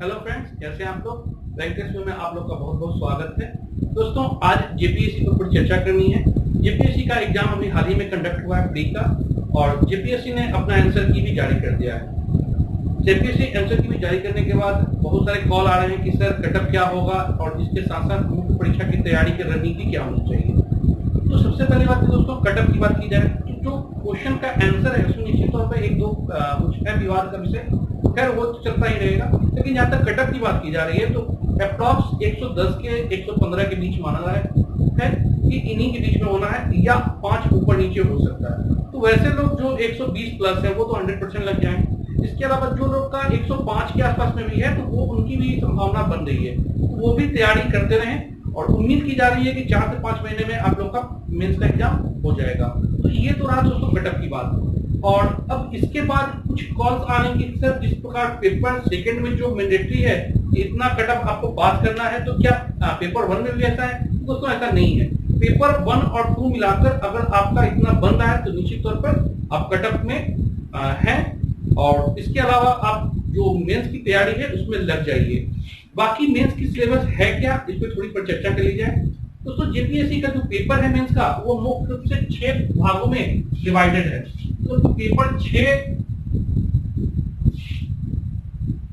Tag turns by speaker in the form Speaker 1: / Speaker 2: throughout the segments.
Speaker 1: Hello friends, कैसे हैं आप लोग। वेंकटेश में आप लोग का बहुत बहुत स्वागत है। दोस्तों, आज जेपीएससी के ऊपर चर्चा करनी है। जेपीएससी का एग्जाम अभी हाल ही में कंडक्ट हुआ है प्री का, और जेपीएससी ने अपना आंसर की भी जारी कर दिया है। जेपीएससी आंसर की भी जारी करने के बाद बहुत सारे कॉल आ रहे हैं कि सर कटअप क्या होगा और इसके साथ साथ मुख्य परीक्षा की तैयारी की रणनीति क्या होनी चाहिए। तो सबसे पहली बात दोस्तों, कटअप की बात की जाए तो जो क्वेश्चन का आंसर है उसमें निश्चित तौर पर एक दो कुछ है विवाद का विषय, खैर वो तो चलता ही रहेगा। लेकिन जहाँ तक कटअप की बात की जा रही है तो अप्रॉक्स 110 के 115 के बीच माना है कि इन्हीं के बीच में होना है, या 5 ऊपर नीचे हो सकता है। तो वैसे लोग जो 120 प्लस है वो तो 100% लग जाएंगे। इसके अलावा जो लोग का 105 के आसपास में भी है तो वो उनकी भी संभावना बन रही है, तो वो भी तैयारी करते रहें। और उम्मीद की जा रही है कि 4 से 5 महीने में आप लोग का मेंस का एग्जाम हो जाएगा। तो ये तो रहा दोस्तों कटअप की बात। और अब इसके बाद कुछ कॉल्स आने की, सर जिस प्रकार पेपर सेकंड में जो मैंडेटरी है इतना कटअप आपको पास करना है, तो क्या पेपर 1 में भी ऐसा है? दोस्तों ऐसा नहीं है। पेपर 1 और 2 मिलाकर अगर आपका इतना बन रहा है तो निश्चित तौर पर आप कटअप में हैं। और इसके अलावा आप जो मेंस की तैयारी है उसमें लग जाइए। बाकी मेंस की सिलेबस है क्या, इस पर थोड़ी पर चर्चा कर ली जाए। दोस्तों, जेपीएससी का जो पेपर है मेंस का वो मुख्य रूप से 6 भागों में डिवाइडेड है। तो पेपर 6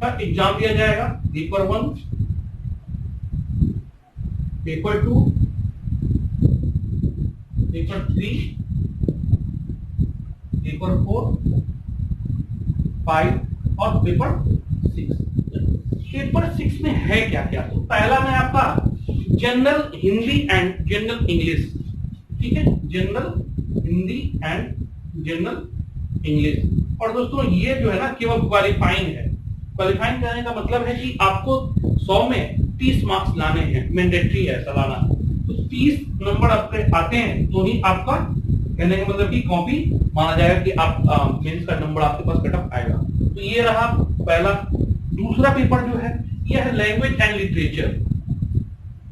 Speaker 1: का एग्जाम दिया जाएगा। पेपर 1, पेपर 2, पेपर 3, पेपर 4, 5 और पेपर 6। पेपर 6 में है क्या क्या? तो पहला में आपका general Hindi and general English, ठीक है, general Hindi and general English. और दोस्तों ये जो है ना केवल क्वालिफाइंग है। क्वालिफाइंग करने का मतलब है कि आपको 100 में 30 मार्क्स लाने हैं, मैंडेटरी है सालाना। तो 30 नंबर आपके आते हैं तो ही आपका कहने का मतलब कि कॉपी माना जाएगा कि आप मेंस का नंबर आपके पास कटअप आएगा। तो ये रहा पहला। दूसरा पेपर जो है यह है लैंग्वेज एंड लिटरेचर,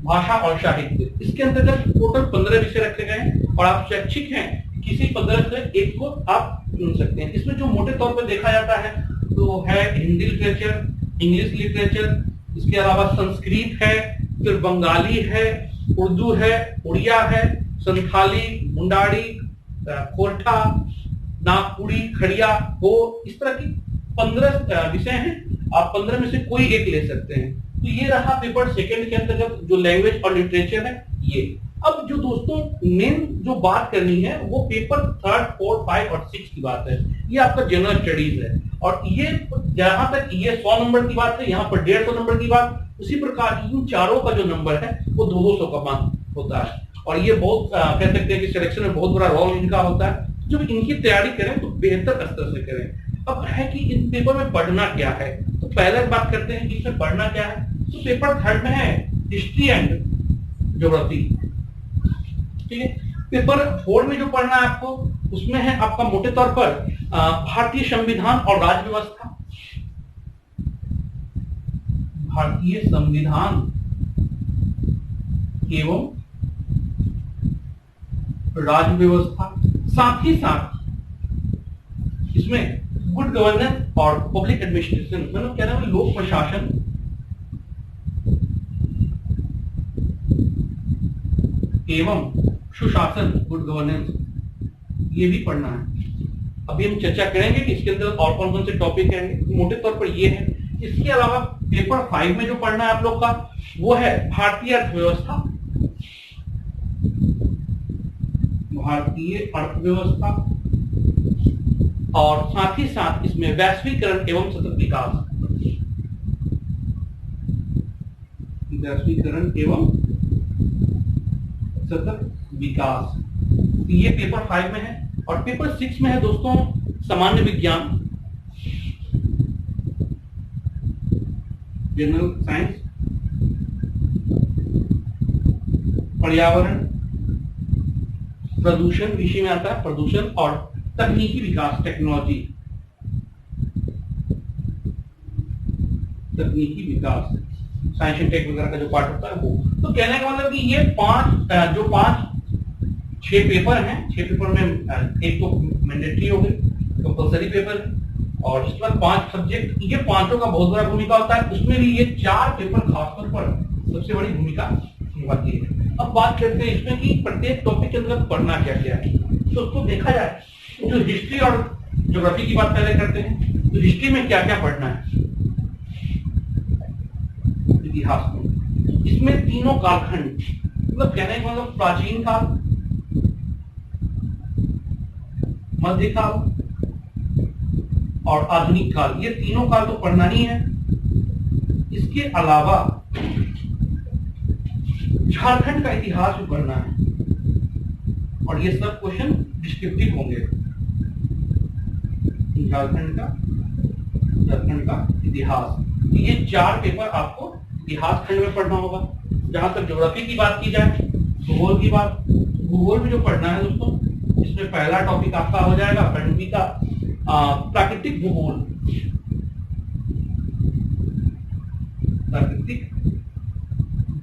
Speaker 1: भाषा और साहित्य। इसके अंतर्गत टोटल 15 विषय रखे गए हैं और आप शैक्षिक हैं, किसी 15 से एक को आप चुन सकते हैं। इसमें जो मोटे तौर पर देखा जाता है तो है हिंदी लिटरेचर, इंग्लिश लिटरेचर, इसके अलावा संस्कृत है, फिर बंगाली है, उर्दू है, उड़िया है, संथाली, मुंडारी, खोरठा, नागपुरी, खड़िया हो, इस तरह की 15 विषय हैं। आप 15 में से कोई एक ले सकते हैं। तो ये रहा पेपर सेकंड के अंतर्गत जो लैंग्वेज और लिटरेचर है ये। अब जो दोस्तों मेन जो बात करनी है वो पेपर 3, 4, 5 और 6 की बात है। ये आपका जनरल स्टडीज है, और ये जहां तक ये 100 नंबर की बात है, यहाँ पर 150 नंबर की बात। उसी प्रकार इन चारों का जो नंबर है वो 200 का मान होता है, और ये बहुत कह सकते हैं कि सिलेक्शन में बहुत बड़ा रोल इनका होता है। जब इनकी तैयारी करें तो बेहतर स्तर से करें। अब है कि इन पेपर में पढ़ना क्या है, तो पहले बात करते हैं कि इसमें पढ़ना क्या है। तो पेपर 3 में है हिस्ट्री एंड ज्योग्राफी, ठीक है। पेपर 4 में जो पढ़ना है आपको उसमें है आपका मोटे तौर पर भारतीय संविधान और राज्य व्यवस्था, भारतीय संविधान एवं राज्य व्यवस्था। साथ ही साथ इसमें गुड गवर्नेंस और पब्लिक एडमिनिस्ट्रेशन, मतलब क्या नाम है, लोक प्रशासन एवं सुशासन, गुड गवर्नेंस, ये भी पढ़ना है। अभी हम चर्चा करेंगे कि इसके अंदर और कौन कौन से टॉपिक हैं। मोटे तौर पर ये है। इसके अलावा पेपर 5 में जो पढ़ना है आप लोग का वो है भारतीय अर्थव्यवस्था, भारतीय अर्थव्यवस्था, और साथ ही साथ इसमें वैश्वीकरण एवं सतत विकास, वैश्वीकरण एवं सतत विकास। ये पेपर 5 में है। और पेपर 6 में है दोस्तों सामान्य विज्ञान, जनरल साइंस, पर्यावरण, प्रदूषण विषय में आता है, प्रदूषण, और तकनीकी विकास, टेक्नोलॉजी, तकनीकी विकास, साइंस एंड टेक वगैरह का जो पार्ट होता है वो। तो कहने का मतलब कि ये 6 पेपर हैं। 6 पेपर में एक तो मैंडेटरी हो गई, कंपल्सरी पेपर, और इसके बाद 5 सब्जेक्ट, ये पांचों का बहुत बड़ा भूमिका होता है, उसमें भी ये 4 पेपर खासतौर पर सबसे बड़ी भूमिका निभाती है। अब बात करते हैं इसमें कि प्रत्येक टॉपिक के अंदर पढ़ना क्या क्या है। तो उसको देखा जाए जो हिस्ट्री और ज्योग्राफी की बात पहले करते हैं, तो हिस्ट्री में क्या क्या पढ़ना है, इतिहास में इसमें तीनों कालखंड, मतलब कहने का मतलब प्राचीन काल, मध्यकाल और आधुनिक काल, ये तीनों काल तो पढ़ना ही है। इसके अलावा झारखंड का इतिहास भी पढ़ना है और ये सब क्वेश्चन डिस्क्रिप्टिव होंगे। झारखंड का इतिहास, ये 4 पेपर आपको इतिहास खंड में पढ़ना होगा। जहां तक ज्योग्राफी की बात की जाए, भूगोल की बात, भूगोल में जो पढ़ना है दोस्तों, इसमें पहला टॉपिक आपका हो जाएगा पृथ्वी का प्राकृतिक भूगोल। प्राकृतिक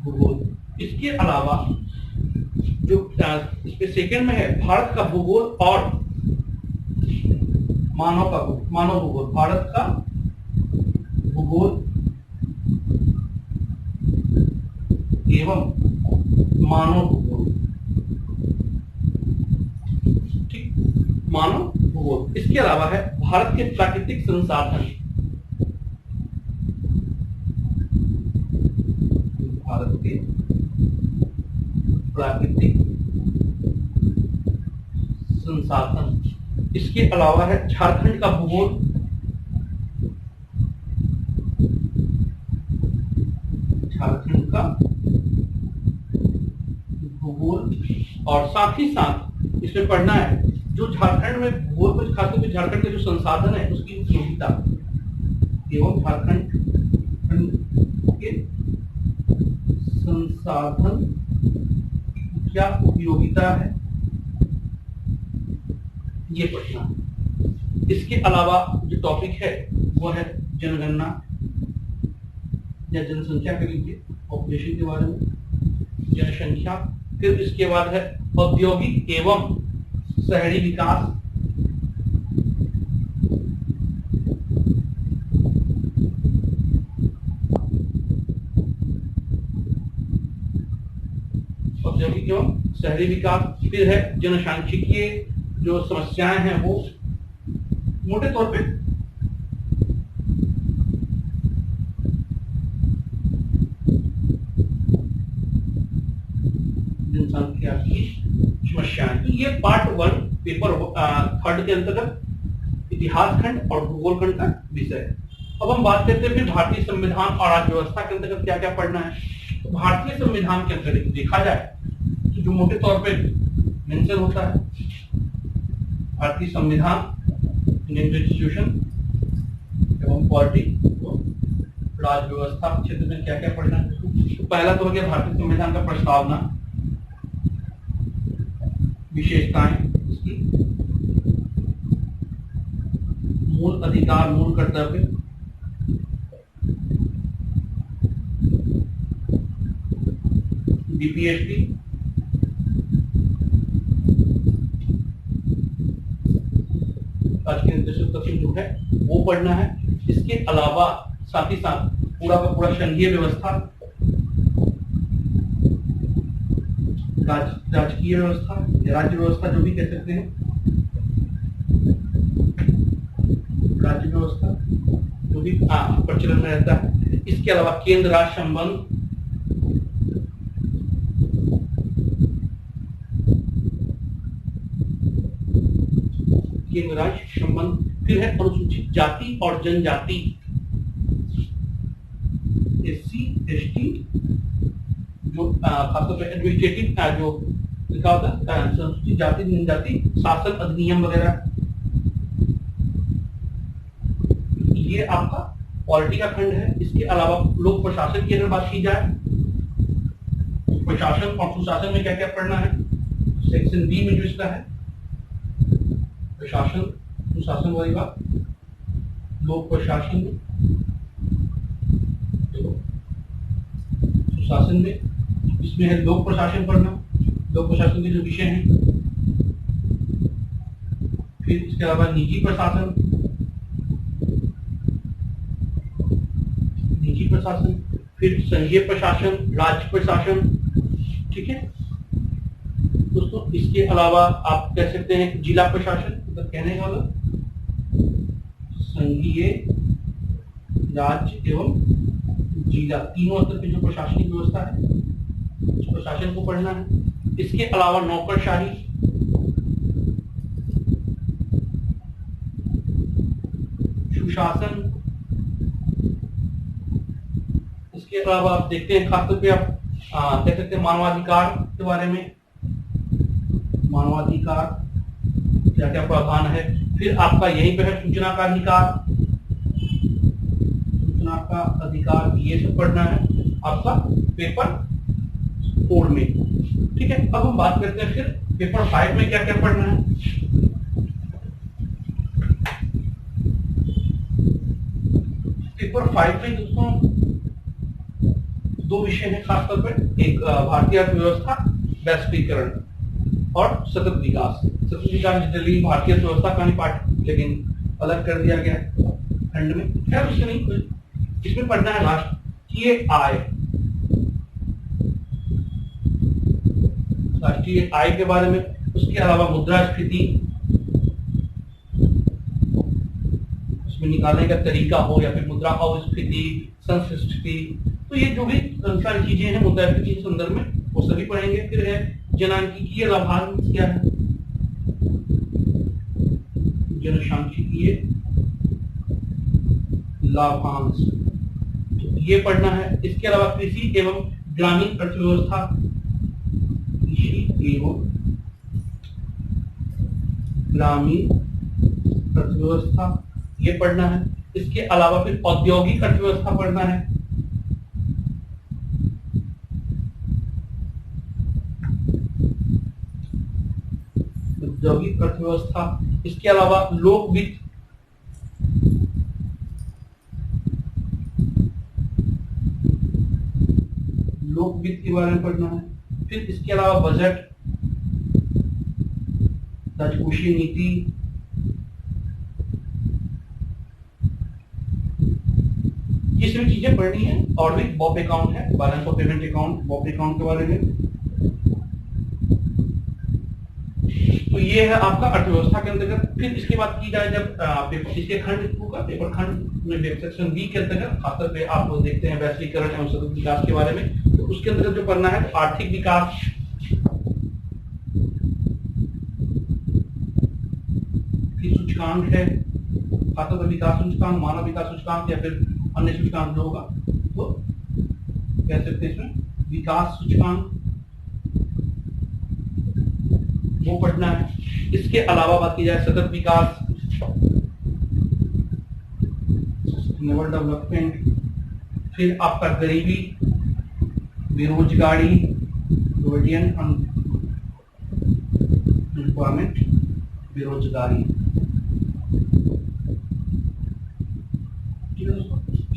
Speaker 1: भूगोल, इसके अलावा जो इसके सेकंड में है भारत का भूगोल और मानव भूगोल, भारत का भूगोल एवं मानव भूगोल। ठीक, मानव भूगोल। इसके अलावा है भारत के प्राकृतिक संसाधन, भारत के प्राकृतिक संसाधन। इसके अलावा है झारखंड का भूगोल, झारखंड का भूगोल, और साथ ही साथ इसमें पढ़ना है जो झारखंड में भूगोल में खासतौर पर झारखंड के जो संसाधन है उसकी उपयोगिता एवं झारखंड के संसाधन क्या उपयोगिता है, ये पढ़ना। इसके अलावा जो टॉपिक है वो है जनगणना या जनसंख्या के लिए, पॉपुलेशन के बारे में, जनसंख्या। फिर इसके बाद है औद्योगिक एवं शहरी विकास, औद्योगिक एवं शहरी विकास। फिर है जनसांख्यिकीय जो समस्याएं हैं वो मोटे तौर पे जनसंख्या की समस्याएं। तो ये पार्ट 1 पेपर 3 के अंतर्गत इतिहास खंड और भूगोल खंड का विषय है। अब हम बात करते हैं फिर भारतीय संविधान और राज्य व्यवस्था के अंतर्गत क्या क्या पढ़ना है। तो भारतीय संविधान के अंतर्गत देखा जाए तो जो मोटे तौर पे मेंशन होता है, भारतीय संविधान, इंडियन कॉन्स्टिट्यूशन एवं पॉलिटी, राज्य व्यवस्था क्षेत्र में क्या क्या पढ़ना है। तो पहला तो हो गया भारतीय संविधान का प्रस्तावना, विशेषताएं इसकी, मूल अधिकार, मूल कर्तव्य, डीपीएसपी, राजकीय निर्देशक तत्व जो है वो पढ़ना है। इसके अलावा साथ ही साथ पूरा का पूरा संघीय व्यवस्था, राजकीय व्यवस्था, राज्य व्यवस्था जो भी कह सकते हैं, राज्य व्यवस्था जो भी प्रचलन में रहता है। इसके अलावा केंद्र राज्य संबंध, केंद्र राज्य संबंध। फिर है अनुसूचित जाति और जनजाति, SC ST, जो खासतौर पर एडमिनिस्ट्रेटिव जो लिखा होता है, अनुसूचित जाति जनजाति शासन अधिनियम वगैरह, ये आपका पॉलिटी का खंड है। इसके अलावा लोक प्रशासन की अगर बात की जाए, प्रशासन और सुशासन में क्या क्या पढ़ना है, सेक्शन बी में जो इसका है प्रशासन सुशासन वाली बात, लोक प्रशासन में, सुशासन में इसमें है लोक प्रशासन पढ़ना, लोक प्रशासन के जो विषय हैं। फिर इसके अलावा निजी प्रशासन, प्रशासन, फिर संघीय प्रशासन, राज्य प्रशासन, ठीक है दोस्तों। इसके अलावा आप कह सकते हैं जिला प्रशासन, मतलब कहने वाला संघीय, राज्य एवं जिला तीनों स्तर की जो प्रशासनिक व्यवस्था है उस प्रशासन को पढ़ना है। इसके अलावा नौकरशाही, सुशासन, इसके अलावा आप देखते हैं खासतौर पे आप कह सकते हैं मानवाधिकार के बारे में, मानवाधिकार क्या क्या प्रावधान है। फिर आपका यहीं पे है सूचना का अधिकार, सूचना का अधिकार, ये सब पढ़ना है आपका पेपर 4 में, ठीक है। अब हम बात करते हैं फिर पेपर 5 में क्या क्या पढ़ना है। पेपर 5 में दोस्तों 2 विषय है खासतौर पर, एक भारतीय अर्थव्यवस्था, वैश्वीकरण और सतत विकास। सतत विकास जनरली भारतीय अर्थव्यवस्था का नहीं पाठ, लेकिन अलग कर दिया गया खंड में, खैर उससे नहीं, इसमें पढ़ना है लास्ट कि ये आय, राष्ट्रीय आय के बारे में। उसके अलावा मुद्रास्फीति, उसमें निकालने का तरीका हो या फिर मुद्रा अस्फीति, संस्फीति, तो ये जो भी सारी चीजें हैं मुद्रास्फीति के संदर्भ में वो सभी पढ़ेंगे। फिर है जनांकीय लाभांश क्या है, जनसांख्यिकीय लाभांश, तो ये पढ़ना है। इसके अलावा कृषि एवं ग्रामीण अर्थव्यवस्था, कृषि एवं ग्रामीण अर्थव्यवस्था ये पढ़ना है। इसके अलावा फिर औद्योगिक अर्थव्यवस्था पढ़ना है, औद्योगिक अर्थव्यवस्था। इसके अलावा लोक वित्त, लोक वित्त के बारे में पढ़ना है। फिर इसके अलावा बजट, राजकोषीय नीति, ये सभी चीजें पढ़नी है। और भी बॉप अकाउंट है, balance of payment account, बॉप account के बारे में। तो ये है आपका अर्थव्यवस्था के अंतर्गत। फिर इसके बाद की जाए जब पेपर इसके खंड 2 का पेपर खंड में सेक्शन बी के अंतर्गत खासतौर पे आप लोग देखते हैं वैश्वीकरण एवं सतत विकास के बारे में, तो उसके अंतर्गत जो पढ़ना है तो आर्थिक विकास, सूचकांक है, खासतौर पर विकास सूचकांक, मानव विकास सूचकांक या फिर अन्य सूचकांक जो होगा तो कह सकते हैं इसमें विकास सूचकांक, वो पढ़ना है। इसके अलावा बात की जाए सतत विकास, सस्टेनेबल डेवलपमेंट, फिर आपका गरीबी, बेरोजगारी, एम्प्लॉयमेंट, बेरोजगारी,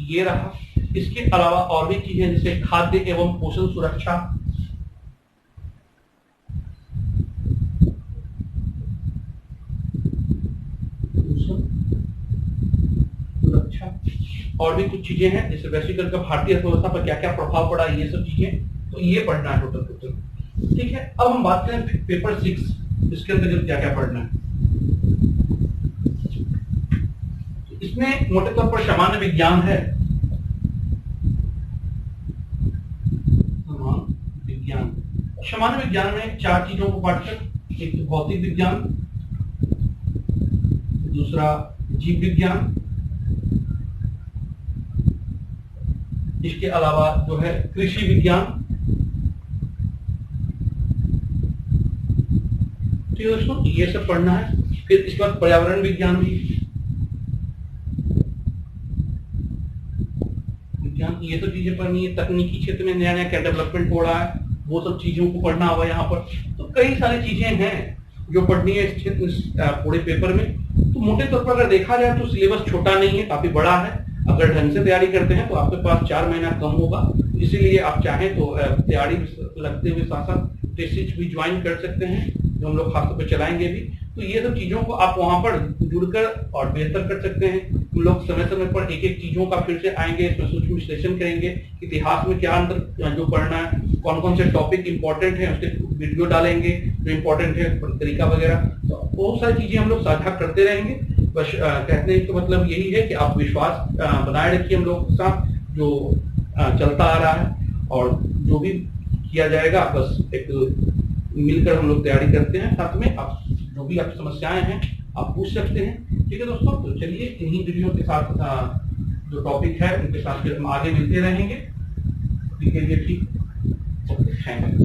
Speaker 1: ये रहा। इसके अलावा और भी चीजें जैसे खाद्य एवं पोषण सुरक्षा, और भी कुछ चीजें हैं जैसे वैश्वीकरण का भारतीय अर्थव्यवस्था पर क्या क्या प्रभाव पड़ा, ये सब चीजें, तो ये पढ़ना है टोटल। ठीक है, अब हम बात करें पेपर 6, इसके अंदर क्या क्या पढ़ना है। इसमें मोटे तौर पर सामान्य विज्ञान है, सामान्य विज्ञान में 4 चीजों को बांटकर, एक तो भौतिक विज्ञान, दूसरा जीव विज्ञान, इसके अलावा जो है कृषि विज्ञान, ठीक है दोस्तों, ये सब पढ़ना है। फिर इसके बाद पर्यावरण विज्ञान भी, ये सब चीजें पढ़नी है। तकनीकी क्षेत्र में नया नया क्या डेवलपमेंट हो रहा है, वो सब चीजों को पढ़ना होगा यहाँ पर। तो कई सारी चीजें हैं जो पढ़नी है इस पूरे पेपर में। तो मोटे तौर पर अगर देखा जाए तो सिलेबस छोटा नहीं है, काफी बड़ा है। अगर ढंग से तैयारी करते हैं तो आपके पास 4 महीना कम होगा, इसीलिए आप चाहें तो तैयारी लगते हुए साथ साथ टेस्ट भी ज्वाइन कर सकते हैं, जो हम लोग खासतौर पर चलाएंगे भी। तो ये सब चीजों को आप वहां पर जुड़कर और बेहतर कर सकते हैं। हम लोग समय समय पर एक एक चीजों का फिर से आएंगे, इसमें सूक्ष्म विश्लेषण करेंगे, इतिहास में क्या अंतर जो पढ़ना है, कौन कौन से टॉपिक इंपॉर्टेंट है उसके वीडियो डालेंगे जो इंपॉर्टेंट है, तरीका वगैरह, तो बहुत सारी चीजें हम लोग साझा करते रहेंगे। बस कहने का मतलब यही है कि आप विश्वास बनाए रखिए हम लोग के साथ, जो चलता आ रहा है, और जो भी किया जाएगा बस एक मिलकर हम लोग तैयारी करते हैं। साथ में आप जो भी आप समस्याएं हैं आप पूछ सकते हैं। ठीक है दोस्तों, तो चलिए इन्हीं वीडियो के साथ जो टॉपिक है उनके साथ फिर हम आगे मिलते रहेंगे। ठीक है, ठीक। Okay, thank you.